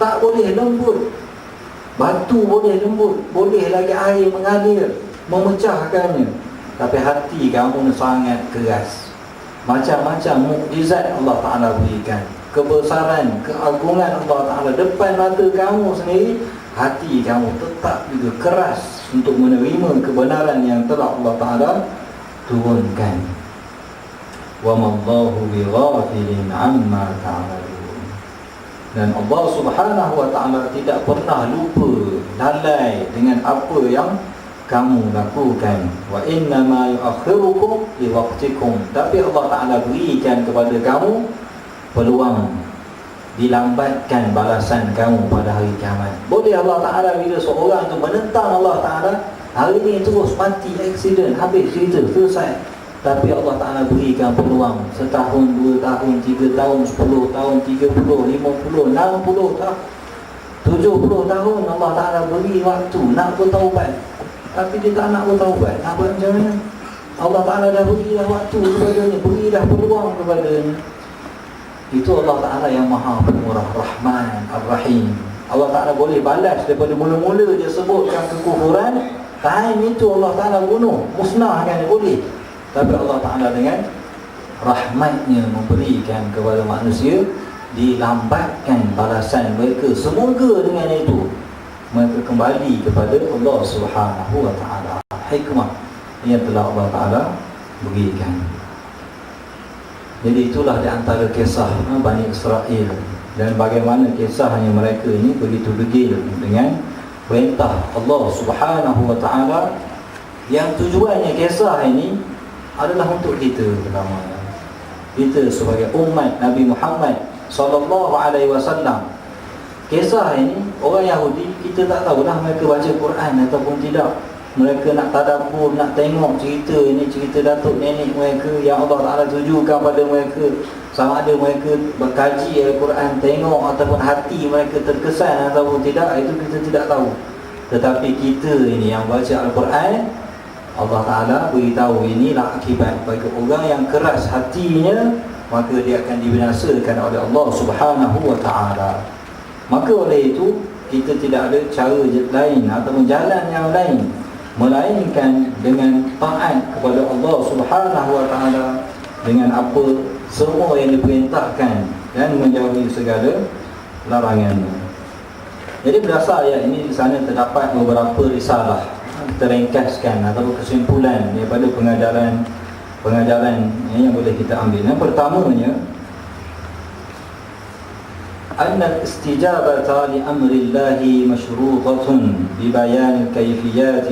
tak boleh lembut. Batu boleh lembut, boleh lagi air mengalir, memecahkannya. Tapi hati kamu sangat keras. Macam-macam mukjizat Allah Ta'ala berikan, kebesaran, keagungan Allah Ta'ala depan mata kamu sendiri, hati kamu tetap juga keras untuk menerima kebenaran yang telah Allah Ta'ala turunkan. Wa mallahu bighafilin amma ta'malun. Dan Allah Subhanahu wa Ta'ala tidak pernah lupa, lalai dengan apa yang kamu lakukan. Wa innama yu'akhirukum liwaqtikum. Tapi Allah Ta'ala berikan kepada kamu peluang, dilambatkan balasan kamu pada hari kiamat. Boleh Allah Ta'ala bila seorang itu menentang Allah Ta'ala, hari ini terus mati, aksiden, habis cerita, selesai. Tapi Allah Ta'ala berikan peluang setahun, 2 tahun, 3 tahun, 10 tahun, 30, 50, 60 tahun, 70 tahun Allah Ta'ala beri waktu nak bertaubat. Tapi dia tak nak bertaubat. Nak buat macam mana? Allah Ta'ala dah berilah waktu kepadanya, berilah peluang kepadanya. Itu Allah Ta'ala yang Maha Pemurah, Rahman, Ar-Rahim. Allah Ta'ala boleh balas daripada mula-mula dia sebutkan kekufuran, time itu Allah Ta'ala bunuh, musnahkan dia, boleh. Tapi Allah Ta'ala dengan rahmatnya memberikan kepada manusia, dilambatkan balasan mereka. Semoga dengan itu mereka kembali kepada Allah Subhanahu wa Ta'ala. Hikmah yang telah Allah Ta'ala berikan. Jadi itulah di antara kisah Bani Israel, dan bagaimana kisahnya mereka ini begitu degil dengan perintah Allah Subhanahu wa Ta'ala, yang tujuannya kisah ini adalah untuk kita pertama. Kita sebagai umat Nabi Muhammad sallallahu alaihi wasallam. Kisah ini orang Yahudi, kita tak tahulah mereka baca Quran ataupun tidak. Mereka nak tadabbur, nak tengok cerita ini, cerita datuk nenek mereka yang Allah Ta'ala tujukan pada mereka. Sama ada mereka berkaji Al-Quran, tengok, ataupun hati mereka terkesan ataupun tidak, itu kita tidak tahu. Tetapi kita ini yang baca Al-Quran, Allah Ta'ala beritahu inilah akibat bagi orang yang keras hatinya, maka dia akan dibinasakan oleh Allah Subhanahu wa Ta'ala. Maka oleh itu kita tidak ada cara lain ataupun jalan yang lain melainkan dengan taat kepada Allah Subhanahu wa Ta'ala dengan apa semua yang diperintahkan dan menjauhi segala larangannya. Jadi berdasar ayat ini, di sana terdapat beberapa risalah, kita ringkaskan atau kesimpulan daripada pengajaran yang boleh kita ambil. Yang pertamanya, anna al-istijabata li amrillahi mashrutatun bi bayan al-kayfiyat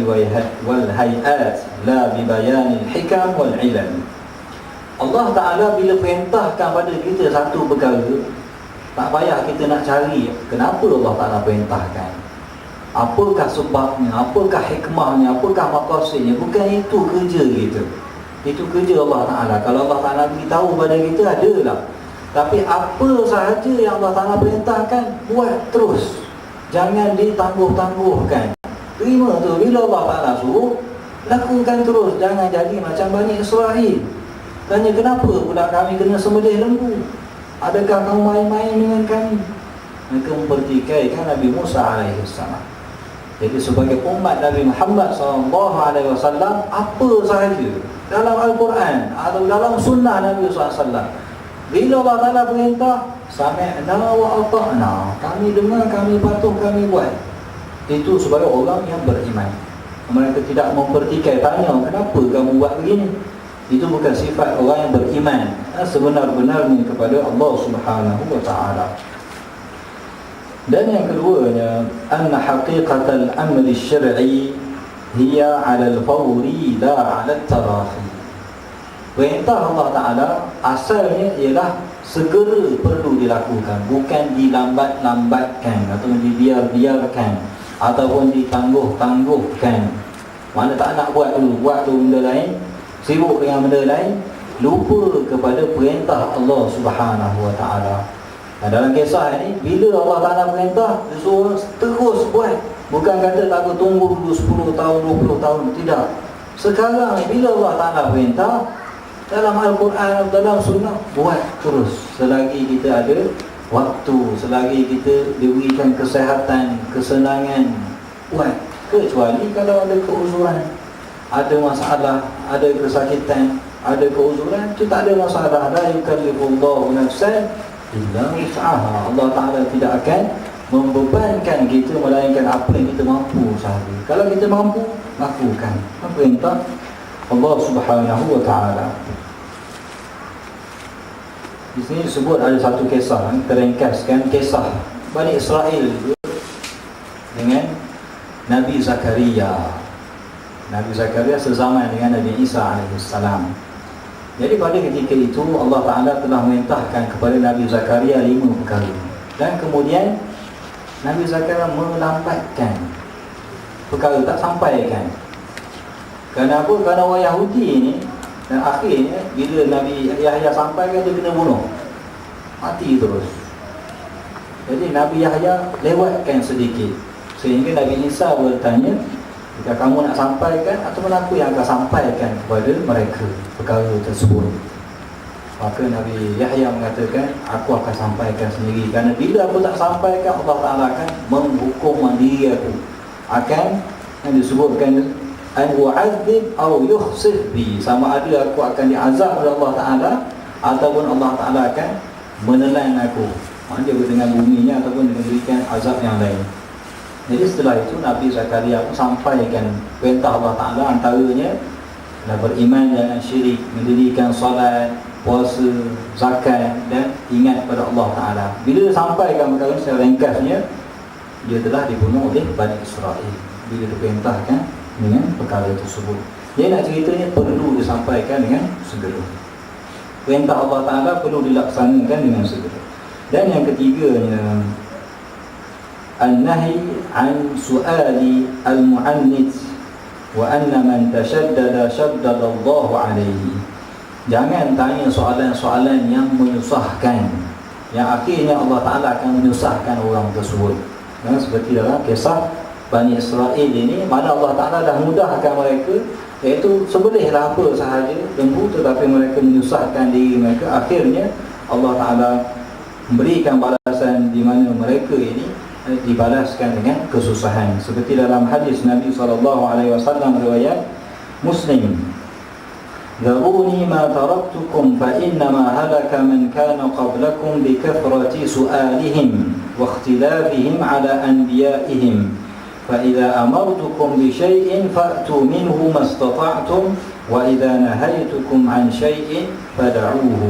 wal hay'at la bi bayan al-hikam wal ilal. Allah Ta'ala bila perintahkan pada kita satu perkara, tak payah kita nak cari kenapa Allah Ta'ala perintahkan, apakah sebabnya, apakah hikmahnya, apakah maqasidnya. Bukan itu kerja kita. Itu kerja Allah Ta'ala. Kalau Allah Ta'ala beritahu pada kita, adalah. Tapi apa sahaja yang Allah Ta'ala perintahkan, buat terus. Jangan ditangguh-tangguhkan. Terima tu. Bila Allah Ta'ala suruh, lakukan terus. Jangan jadi macam Bani Israel. Tanya, kenapa pula kami kena sembelih lembu? Adakah kamu main-main dengan kami? Mereka mempertikaikan Nabi Musa alaihissalam. Jadi sebagai umat Nabi Muhammad SAW, apa sahaja dalam Al-Quran atau dalam sunnah Nabi SAW, bila Allah Ta'ala perintah, sami'na wa ata'na, kami dengar, kami patuh, kami buat. Itu sebagai orang yang beriman. Mereka tidak mempertikai, tanya kenapa kamu buat begini. Itu bukan sifat orang yang beriman sebenar-benarnya kepada Allah Subhanahu wa Ta'ala. Dan yang keduanya, anna haqiqatal amri syar'i hiya 'ala al-fawri la 'ala at-tarahi. Perintah Allah Ta'ala asalnya ialah segera perlu dilakukan, bukan dilambat-lambatkan atau dibiar-biarkan ataupun ditangguh-tangguhkan. Mana tak nak buat dulu, buat tu benda lain, sibuk dengan benda lain, lupa kepada perintah Allah Subhanahu wa Ta'ala. Nah, dalam kisah ini, bila Allah Ta'ala perintah, dia suruh terus buat. Bukan kata tak aku tunggu dulu 10 tahun, 20 tahun. Tidak. Sekarang bila Allah Ta'ala perintah, dalam Al-Quran, dalam sunnah, buat terus. Selagi kita ada waktu, selagi kita diberikan kesihatan, kesenangan, buat. Kecuali kalau ada keuzuran, ada masalah, ada kesakitan, ada keuzuran, itu tak ada masalah. La yukallifullahu nafsan illa wus'aha. Allah Ta'ala tidak akan membebankan kita melainkan apa yang kita mampu sahaja. Kalau kita mampu, lakukan apa perintah Allah Subhanahu wa Ta'ala. Di sini disebut ada satu kisah, kita ringkaskan kisah Bani Israel dengan Nabi Zakaria. Nabi Zakaria sezaman dengan Nabi Isa AS. Jadi pada ketika itu Allah Ta'ala telah memerintahkan kepada Nabi Zakaria 5 perkara. Dan kemudian Nabi Zakaria melambatkan perkara, tak sampaikan. Kenapa? Kerana orang Yahudi ni, dan akhirnya bila Nabi Yahya sampaikan, dia kena bunuh, mati terus. Jadi Nabi Yahya lewatkan sedikit, sehingga Nabi Isa bertanya, jika kamu nak sampaikan, ataupun aku yang akan sampaikan kepada mereka perkara tersebut. Maka Nabi Yahya mengatakan, aku akan sampaikan sendiri. Kerana bila aku tak sampaikan, Allah Ta'ala akan menghukum mandiri aku. Akan yang disebutkan an u'adzib aw yukhsif bi, sama ada aku akan diazab oleh Allah Ta'ala ataupun Allah Ta'ala akan menelan aku, maknanya dengan buminya ataupun dengan berikan azab yang lain. Jadi setelah itu Nabi Zakaria pun sampaikan perintah Allah Ta'ala, antaranya adalah beriman jangan syirik, mendirikan solat, puasa, zakat dan ingat pada Allah Ta'ala. Bila dia sampaikan perkara ini secara ringkasnya, dia telah dibunuh oleh Bani Israel bila diperintahkan dengan perkara tersebut. Dia nak ceritanya perlu disampaikan dengan segera. Perintah Allah Ta'ala perlu dilaksanakan dengan segera. Dan yang ketiganya, an-nahi an su'ali al-mu'annit wa anna man tashaddada shaddada Allahu alaihi. Jangan tanya soalan-soalan yang menyusahkan, yang akhirnya Allah Ta'ala akan menyusahkan orang tersebut. Dan seperti dalam kisah Bani Israel ini, mana Allah Ta'ala dah mudahkan mereka, iaitu sebelihlah apa sahaja lembu, tetapi mereka menyusahkan diri mereka. Akhirnya Allah Ta'ala memberikan balasan di mana mereka ini dibalaskan dengan kesusahan. Seperti dalam hadis Nabi SAW riwayat Muslim, "Dharuni ma taraktukum fa innama halaka man kana qablakum bi kathrati su'alihim wa ikhtilafihim ala anbiya'ihim. فَإِذَا أَمَرْتُكُمْ بِشَيْءٍ فَأْتُوا مِنْهُ مَا اسْتَطَعْتُمْ وَإِذَا نَهَيْتُكُمْ عَنْ شَيْءٍ فَدَعُوهُ."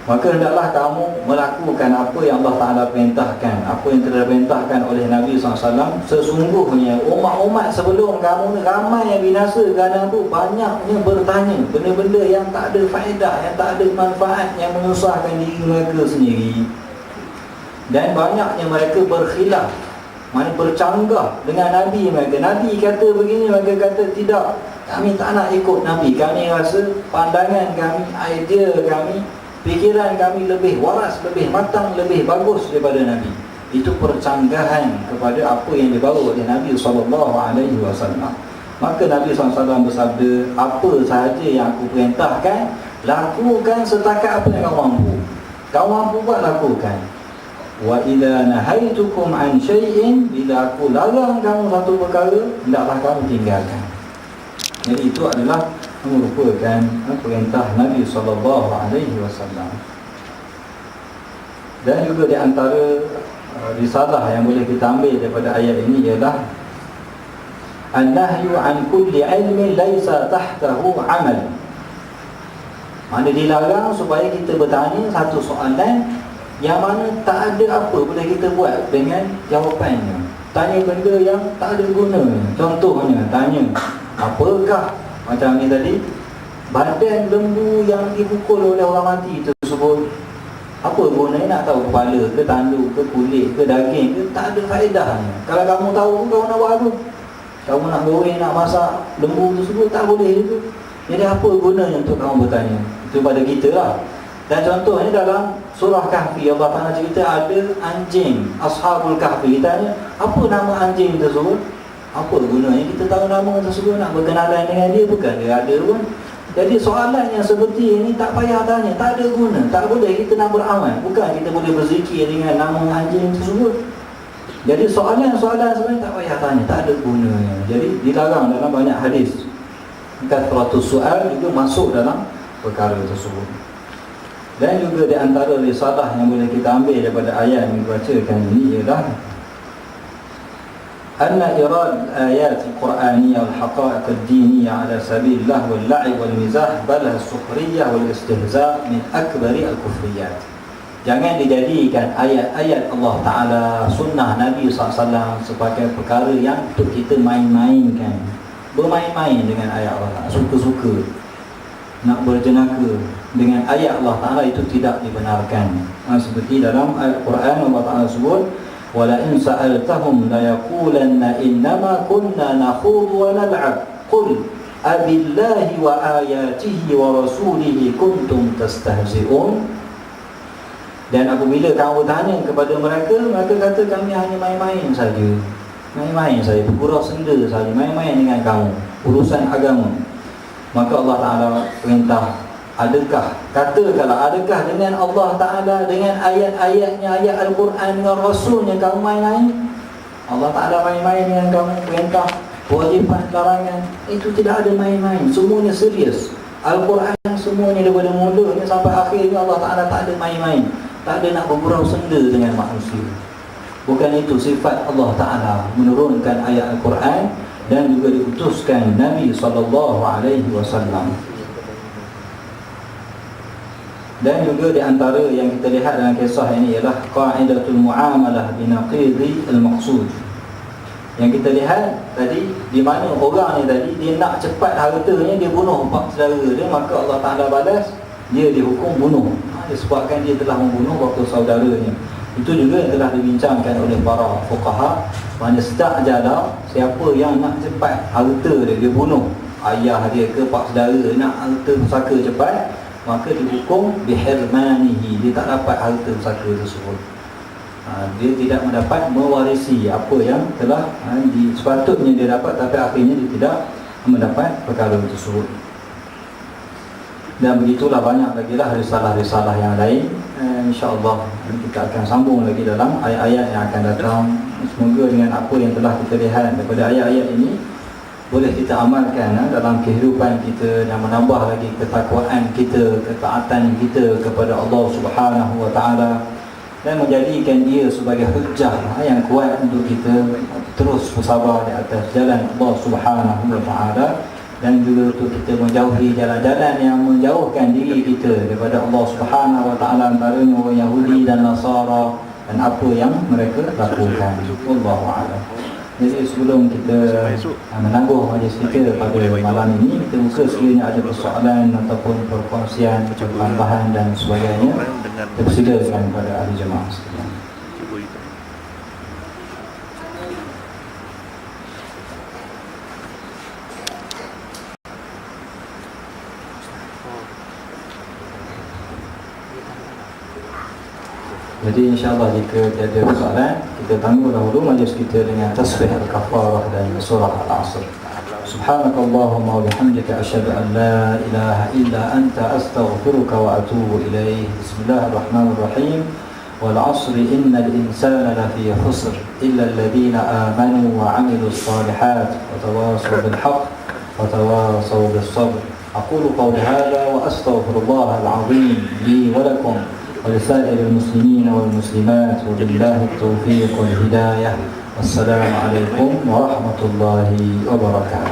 Maka hendaklah kamu melakukan apa yang Allah Ta'ala perintahkan, apa yang telah perintahkan oleh Nabi SAW. Sesungguhnya umat-umat sebelum kamu ni ramai yang binasa kerana apa? Banyaknya bertanya benda-benda yang tak ada faedah, yang tak ada manfaat, yang menyusahkan diri mereka sendiri. Dan banyaknya mereka berkhilaf, mana bercanggah dengan Nabi mereka. Nabi kata begini, mereka kata tidak, kami tak nak ikut Nabi. Kami rasa pandangan kami, idea kami, fikiran kami lebih waras, lebih matang, lebih bagus daripada Nabi. Itu percanggahan kepada apa yang dibawa oleh Nabi SAW. Maka Nabi SAW bersabda, apa sahaja yang aku perintahkan, lakukan setakat apa yang kau mampu. Kau mampu buat, lakukan. Wa idza nahaitukum an syai'in, bila aku larang kamu satu perkara, hendaklah kamu tinggalkan. Jadi itu adalah merupakan perintah Nabi SAW. Dan juga di antara risalah yang boleh kita ambil daripada ayat ini ialah an-nahyu an kulli ilmin laisa tahtahu amal. Maksudnya dilarang supaya kita bertanya satu soalan yang mana tak ada apa boleh kita buat dengan jawapannya. Tanya benda yang tak ada gunanya. Contohnya, tanya, apakah, macam ni tadi, badan lembu yang dipukul oleh orang mati tersebut, apa gunanya? Nak tahu kepala ke, tanduk ke, kulit ke, daging ke? Tak ada faedahnya. Kalau kamu tahu, kamu nak buat apa? Kamu nak goreng, nak masak lembu tersebut, tak boleh itu. Jadi apa gunanya untuk kamu bertanya? Itu pada kita lah. Dan contohnya dalam surah Kahfi, Allah Ta'ala cerita ada anjing Ashabul Kahfi. Kita tanya, apa nama anjing tersebut? Apa gunanya kita tahu nama tersebut? Nak berkenalan dengan dia? Bukan dia ada pun. Jadi soalan yang seperti ini tak payah tanya, tak ada guna. Tak boleh kita nak beramal. Bukan kita boleh berzikir dengan nama anjing tersebut. Jadi soalan-soalan sebenarnya tak payah tanya, tak ada gunanya. Jadi dilarang dalam banyak hadis. Kathratus soal juga masuk dalam perkara tersebut. Dan juga di antara risalah yang boleh kita ambil daripada ayat yang dibacakan ini ialah anna irad ayat al-Qur'aniyah wal-haqa'iq ad-diniyah ala sabilillah wal-la'ib wal-mizah bal as-sukhriyah wal-istihza' min akbari al-kufriyat. Jangan dijadikan ayat-ayat Allah Ta'ala, sunnah Nabi SAW sebagai perkara yang untuk kita main-mainkan, bermain-main dengan ayat Allah Ta'ala, suka-suka nak berjenaka dengan ayat Allah Ta'ala, itu tidak dibenarkan. Seperti dalam ayat Quran Allah Ta'ala sebut, wala in sa'altahum la yaqulanna innama kunna nakhudu wa nal'ab qul abillahi wa ayatihi wa rasulihi kuntum tastahzi'un. Dan apabila kamu bertanya kepada mereka, mereka kata kami hanya main-main saja, bergurau senda saja, main-main dengan kamu urusan agama. Maka Allah Ta'ala perintah, katakanlah adakah dengan Allah Ta'ala, dengan ayat-ayatnya, ayat Al-Quran, dengan Rasulnya kamu main-main? Allah Ta'ala main-main dengan kamu, perintah, kewajipan, larangan, itu tidak ada main-main, semuanya serius. Al-Quran semuanya daripada mulanya sampai akhirnya Allah Ta'ala tak ada main-main, tak ada nak bergurau senda dengan manusia. Bukan itu sifat Allah Ta'ala, menurunkan ayat Al-Quran dan juga diutuskan Nabi SAW. Dan juga di antara yang kita lihat dalam kisah ini ialah qa'idatul muamalah binaqidhi al-maqsud. Yang kita lihat tadi, di mana orang ni tadi dia nak cepat hartanya, dia bunuh pak saudara dia, maka Allah Ta'ala balas, dia dihukum bunuh. Disebabkan dia telah membunuh waktu saudaranya. Itu juga yang telah dibincangkan oleh para fuqaha. Mana stajala, siapa yang nak cepat harta dia bunuh ayah dia ke pak saudara, nak harta pusaka cepat, maka dihukum bihirmanihi, dia tak dapat harta pusaka tersebut. Dia tidak mendapat mewarisi apa yang telah sepatutnya dia dapat, tapi akhirnya dia tidak mendapat perkara tersebut. Dan begitulah banyak lagi lah risalah-risalah yang lain. InsyaAllah kita akan sambung lagi dalam ayat-ayat yang akan datang. Semoga dengan apa yang telah kita lihat daripada ayat-ayat ini boleh kita amalkan dalam kehidupan kita, dan menambah lagi ketakwaan kita, ketaatan kita kepada Allah Subhanahu Wa Taala, dan menjadikan dia sebagai hujjah yang kuat untuk kita terus bersabar di atas jalan Allah Subhanahu Wa Taala, dan juga untuk kita menjauhi jalan-jalan yang menjauhkan diri kita daripada Allah Subhanahu Wa Taala, antaranya orang Yahudi dan Nasara dan apa yang mereka lakukan. Wallahu a'lam. Jadi sebelum kita menangguh majlis kita pada malam ini, kita buka sekiranya ada persoalan ataupun perkongsian, tambahan dan sebagainya, kita persilakan kepada ahli jemaah sekalian. Jadi insyaAllah jika tiada soalan, kita tangguh dahulu majlis kita dengan tasbih al-kafarah dan surah al-asr. Subhanakallahumma wa bihamdika asyhadu an la ilaha illa anta astaghfiruka wa atubu ilaih. Bismillahirrahmanirrahim. Wal 'asri innal insana lafi khusr illa alladhina amanu wa 'amilus salihat wa tawasaw bil haqq wa tawasaw bis sabr. Aqulu qawli hadha wa astaghfirullahal 'azim li wa lakum ولسائر المسلمين والمسلمات وبالله التوفيق والهداية والسلام عليكم ورحمة الله وبركاته.